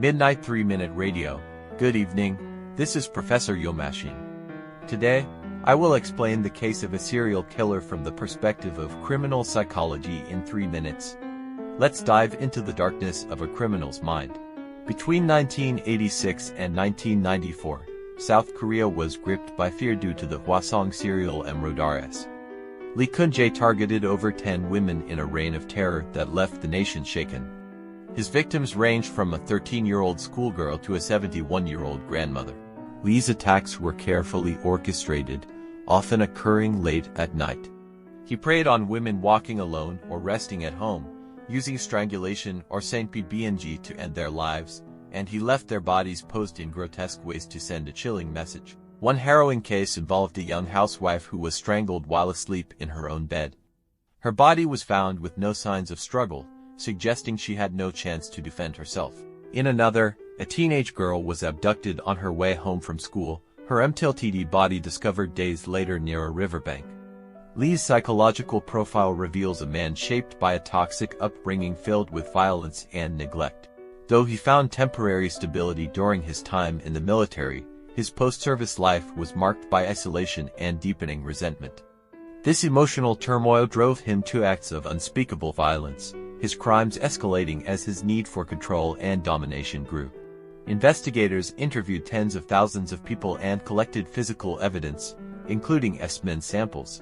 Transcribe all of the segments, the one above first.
Midnight 3-Minute Radio. Good evening, this is Professor Yomashin. Today, I will explain the case of a serial killer from the perspective of criminal psychology in 3 minutes. Let's dive into the darkness of a criminal's mind. Between 1986 and 1994, South Korea was gripped by fear due to the Hwasong serial murderers. Lee Chun targeted over 10 women in a reign of terror that left the nation shaken. His victims ranged from a 13-year-old schoolgirl to a 71-year-old grandmother. Lee's attacks were carefully orchestrated, often occurring late at night. He preyed on women walking alone or resting at home, using strangulation or Saint-P-B-N-G to end their lives, and he left their bodies posed in grotesque ways to send a chilling message. One harrowing case involved a young housewife who was strangled while asleep in her own bed. Her body was found with no signs of struggle, suggesting she had no chance to defend herself. In another, a teenage girl was abducted on her way home from school, her mutilated body discovered days later near a riverbank. Lee's psychological profile reveals a man shaped by a toxic upbringing filled with violence and neglect. Though he found temporary stability during his time in the military, his post-service life was marked by isolation and deepening resentment. This emotional turmoil drove him to acts of unspeakable violence, his crimes escalating as his need for control and domination grew. Investigators interviewed tens of thousands of people and collected physical evidence, including specimen samples.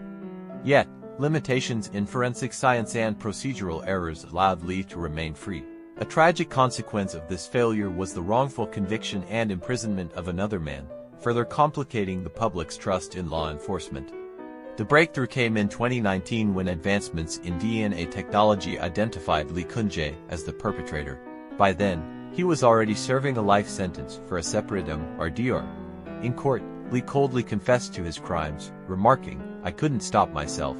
Yet, limitations in forensic science and procedural errors allowed Lee to remain free. A tragic consequence of this failure was the wrongful conviction and imprisonment of another man, further complicating the public's trust in law enforcement. The breakthrough came in 2019 when advancements in DNA technology identified Lee Chun as the perpetrator. By then, he was already serving a life sentence for a separate murder. In court, Lee coldly confessed to his crimes, remarking, "I couldn't stop myself."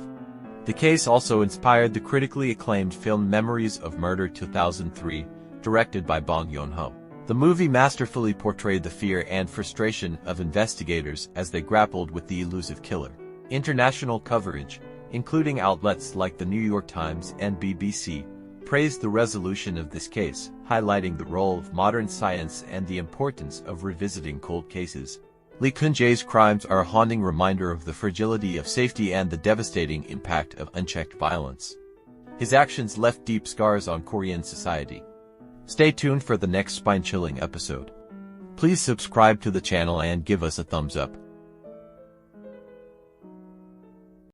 The case also inspired the critically acclaimed film Memories of Murder 2003, directed by Bong Joon-ho. The movie masterfully portrayed the fear and frustration of investigators as they grappled with the elusive killer. International coverage, including outlets like the New York Times and BBC, praised the resolution of this case, highlighting the role of modern science and the importance of revisiting cold cases. Lee Chun crimes are a haunting reminder of the fragility of safety and the devastating impact of unchecked violence. His actions left deep scars on Korean society. Stay tuned for the next spine-chilling episode. Please subscribe to the channel and give us a thumbs up.